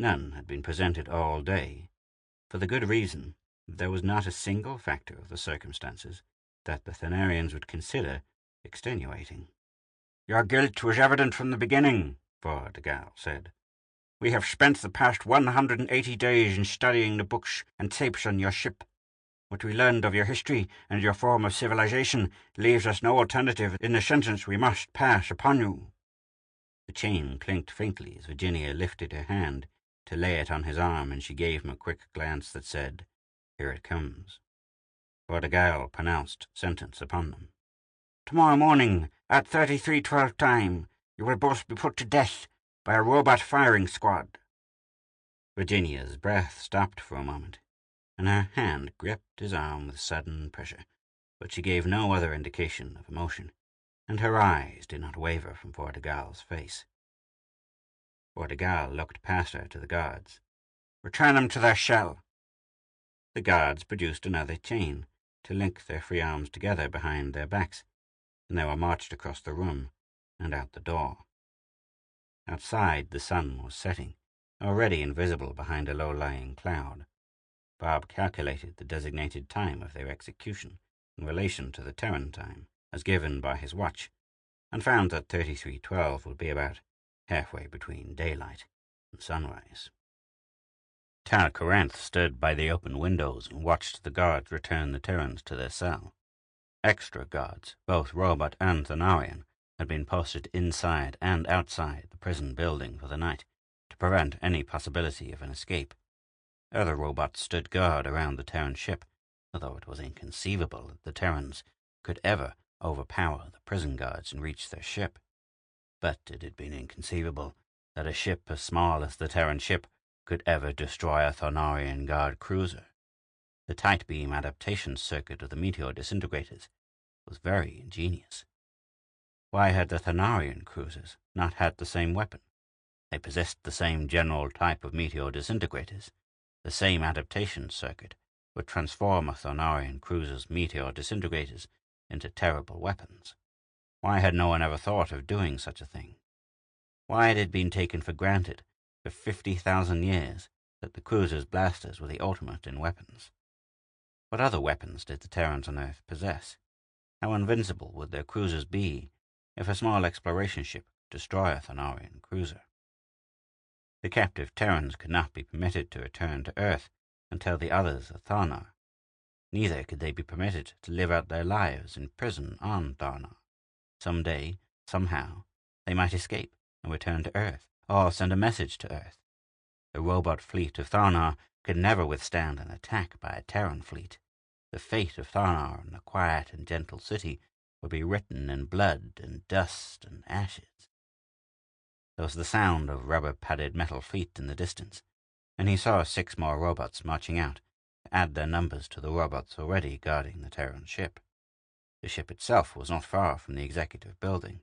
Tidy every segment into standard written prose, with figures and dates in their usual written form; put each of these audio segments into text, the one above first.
None had been presented all day, for the good reason that there was not a single factor of the circumstances that the Thanarians would consider extenuating. "Your guilt was evident from the beginning," Vortigern said. "We have spent the past 180 days in studying the books and tapes on your ship. What we learned of your history and your form of civilization leaves us no alternative in the sentence we must pass upon you." The chain clinked faintly as Virginia lifted her hand to lay it on his arm, and she gave him a quick glance that said, "Here it comes." Vortigern pronounced sentence upon them. "Tomorrow morning, at 3312 time, you will both be put to death by a robot firing squad." Virginia's breath stopped for a moment, and her hand gripped his arm with sudden pressure, but she gave no other indication of emotion, and her eyes did not waver from Vortigern's face. Vortigern looked past her to the guards. "Return them to their shell." The guards produced another chain to link their free arms together behind their backs, and they were marched across the room and out the door. Outside, the sun was setting, already invisible behind a low-lying cloud. Bob calculated the designated time of their execution in relation to the Terran time, as given by his watch, and found that 3312 would be about halfway between daylight and sunrise. Tal Coranth stood by the open windows and watched the guards return the Terrans to their cell. Extra guards, both robot and Thanarian, had been posted inside and outside the prison building for the night to prevent any possibility of an escape. Other robots stood guard around the Terran ship, although it was inconceivable that the Terrans could ever overpower the prison guards and reach their ship. But it had been inconceivable that a ship as small as the Terran ship could ever destroy a Thanarian guard cruiser. The tight beam adaptation circuit of the meteor disintegrators was very ingenious. Why had the Thanarian cruisers not had the same weapon? They possessed the same general type of meteor disintegrators. The same adaptation circuit would transform a Thanarian cruiser's meteor disintegrators into terrible weapons. Why had no one ever thought of doing such a thing? Why had it been taken for granted for 50,000 years that the cruiser's blasters were the ultimate in weapons? What other weapons did the Terrans on Earth possess? How invincible would their cruisers be if a small exploration ship could destroy a Thanarian cruiser? The captive Terrans could not be permitted to return to Earth until the others of Tharnar. Neither could they be permitted to live out their lives in prison on Tharnar. Some day, somehow, they might escape and return to Earth, or send a message to Earth. The robot fleet of Tharnar could never withstand an attack by a Terran fleet. The fate of Tharnar and the quiet and gentle city would be written in blood and dust and ashes. There was the sound of rubber-padded metal feet in the distance, and he saw 6 more robots marching out to add their numbers to the robots already guarding the Terran ship. The ship itself was not far from the executive building,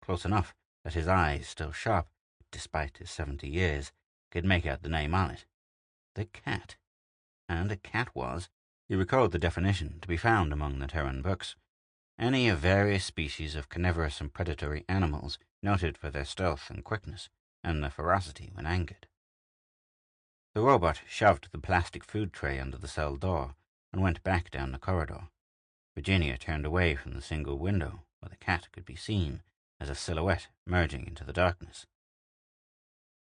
close enough that his eyes, still sharp despite his 70 years, could make out the name on it. The Cat. And a cat was, he recalled the definition to be found among the Terran books, any of various species of carnivorous and predatory animals noted for their stealth and quickness, and their ferocity when angered. The robot shoved the plastic food tray under the cell door and went back down the corridor. Virginia turned away from the single window where the cat could be seen as a silhouette merging into the darkness.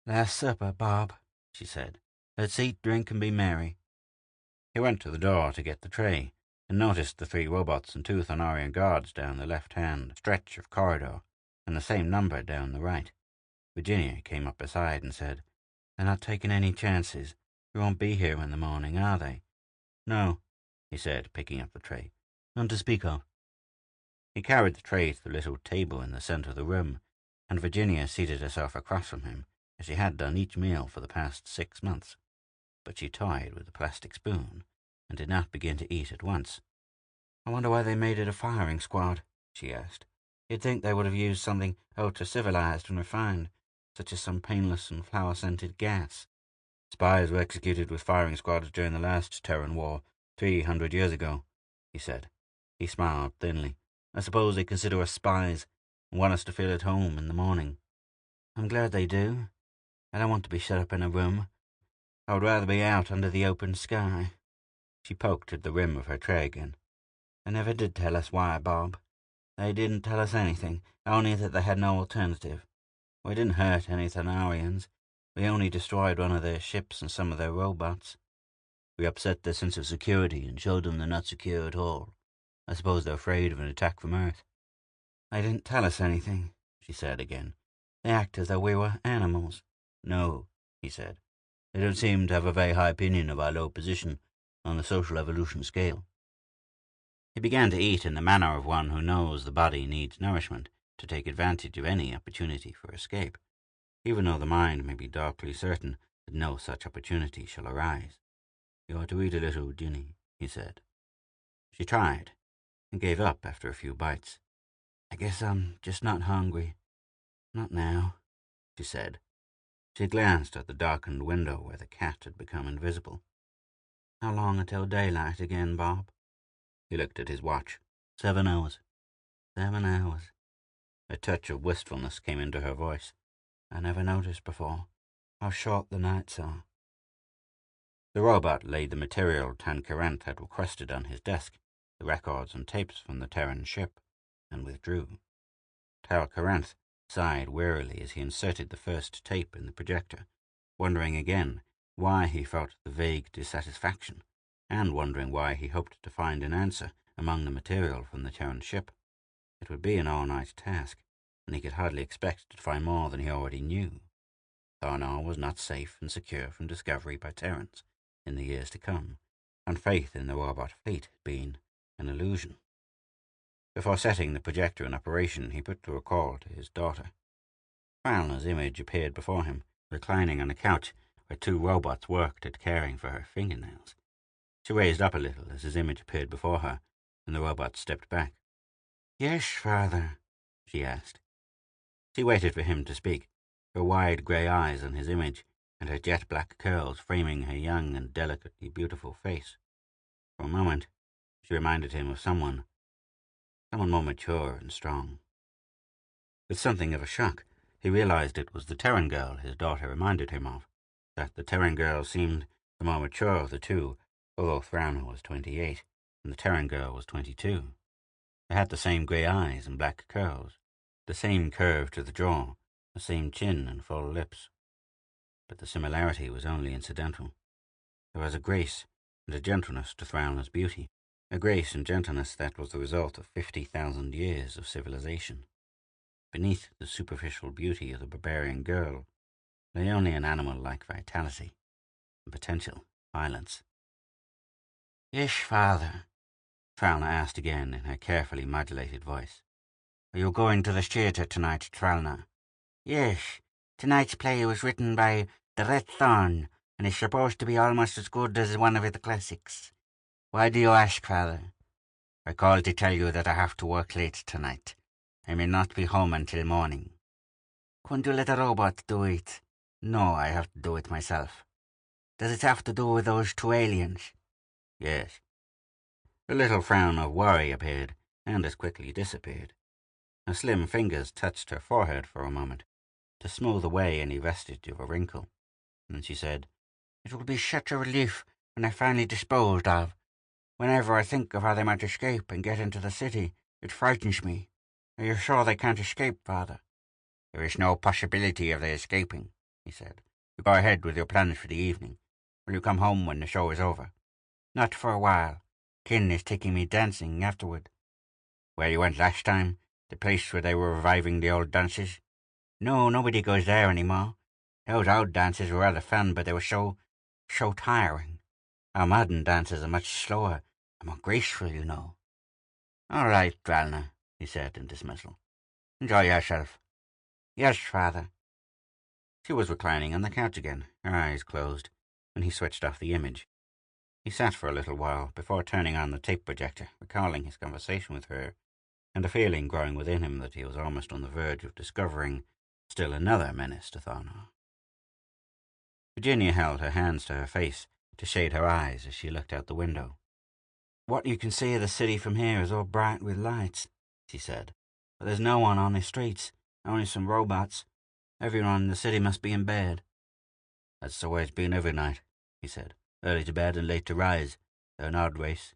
"Last supper, Bob," she said. "Let's eat, drink, and be merry." He went to the door to get the tray, and noticed the 3 robots and 2 Thanarian guards down the left-hand stretch of corridor, and the same number down the right. Virginia came up beside and said, "They're not taking any chances. We won't be here in the morning, are they?" "No," he said, picking up the tray. "None to speak of." He carried the tray to the little table in the center of the room, and Virginia seated herself across from him, as she had done each meal for the past 6 months. But she toyed with the plastic spoon, and did not begin to eat at once. "I wonder why they made it a firing squad," she asked. "You'd think they would have used something ultra-civilized and refined, such as some painless and flower-scented gas." "Spies were executed with firing squads during the last Terran War, 300 years ago," he said. He smiled thinly. "I suppose they consider us spies and want us to feel at home in the morning." "I'm glad they do. I don't want to be shut up in a room. I would rather be out under the open sky." She poked at the rim of her tray again. "They never did tell us why, Bob. They didn't tell us anything, only that they had no alternative. We didn't hurt any Thanarians. We only destroyed one of their ships and some of their robots. We upset their sense of security and showed them they're not secure at all. I suppose they're afraid of an attack from Earth." "They didn't tell us anything," she said again. "They act as though we were animals." "No," he said. "They don't seem to have a very high opinion of our low position on the social evolution scale." He began to eat in the manner of one who knows the body needs nourishment to take advantage of any opportunity for escape, even though the mind may be darkly certain that no such opportunity shall arise. "You ought to eat a little, Ginny," he said. She tried, and gave up after a few bites. "I guess I'm just not hungry. Not now," she said. She glanced at the darkened window where the cat had become invisible. "How long until daylight again, Bob?" He looked at his watch. 7 hours. 7 hours. A touch of wistfulness came into her voice. "I never noticed before how short the nights are." The robot laid the material Tanquerent had requested on his desk, the records and tapes from the Terran ship, and withdrew. Tanquerent sighed wearily as he inserted the first tape in the projector, wondering again why he felt the vague dissatisfaction, and wondering why he hoped to find an answer among the material from the Terran ship. It would be an all-night task, and he could hardly expect to find more than he already knew. Tharnar was not safe and secure from discovery by Terrans in the years to come, and faith in the robot fleet had been an illusion. Before setting the projector in operation, he put the recall to his daughter. Falna's image appeared before him, reclining on a couch where 2 robots worked at caring for her fingernails. She raised up a little as his image appeared before her, and the robot stepped back. "Yes, father?" she asked. She waited for him to speak, her wide grey eyes on his image, and her jet-black curls framing her young and delicately beautiful face. For a moment, she reminded him of someone more mature and strong. With something of a shock, he realized it was the Terran girl his daughter reminded him of, that the Terran girl seemed the more mature of the two, although Thrana was 28, and the Terran girl was 22. They had the same grey eyes and black curls, the same curve to the jaw, the same chin and full lips. But the similarity was only incidental. There was a grace and a gentleness to Thrana's beauty, a grace and gentleness that was the result of 50,000 years of civilization. Beneath the superficial beauty of the barbarian girl lay only an animal-like vitality and potential violence. "Yes, father?" Thrana asked again in her carefully modulated voice. "Are you going to the theatre tonight, Thrana?" "Yes. Tonight's play was written by the Red Thorn, and is supposed to be almost as good as one of the classics. Why do you ask, father?" "I called to tell you that I have to work late tonight. I may not be home until morning." "Couldn't you let a robot do it?" "No, I have to do it myself." "Does it have to do with those 2 aliens?" "Yes." A little frown of worry appeared, and as quickly disappeared. Her slim fingers touched her forehead for a moment, to smooth away any vestige of a wrinkle. And then she said, "It will be such a relief when they're finally disposed of. Whenever I think of how they might escape and get into the city, it frightens me. Are you sure they can't escape, father?" "There is no possibility of their escaping," he said. "You go ahead with your plans for the evening. Will you come home when the show is over?" "Not for a while. Kin is taking me dancing afterward." "Where you went last time? The place where they were reviving the old dances?" "No, nobody goes there anymore. Those old dances were rather fun, but they were so tiring. Our modern dances are much slower and more graceful, you know." "All right, Valna," he said in dismissal. "Enjoy yourself." "Yes, father." She was reclining on the couch again, her eyes closed, when he switched off the image. He sat for a little while before turning on the tape projector, recalling his conversation with her, and a feeling growing within him that he was almost on the verge of discovering still another menace to Tharnar. Virginia held her hands to her face to shade her eyes as she looked out the window. "What you can see of the city from here is all bright with lights," she said. "But there's no one on the streets, only some robots. Everyone in the city must be in bed." "That's the way it's been every night," he said. "Early to bed and late to rise. They're an odd race.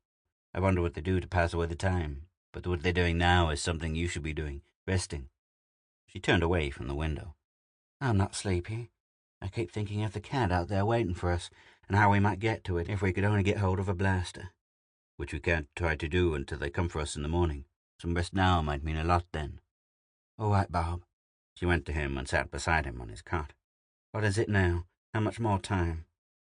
I wonder what they do to pass away the time. But what they're doing now is something you should be doing, resting." She turned away from the window. "I'm not sleepy. I keep thinking of the cat out there waiting for us, and how we might get to it if we could only get hold of a blaster." "Which we can't try to do until they come for us in the morning. Some rest now might mean a lot then." "All right, Bob." She went to him and sat beside him on his cot. "What is it now? How much more time?"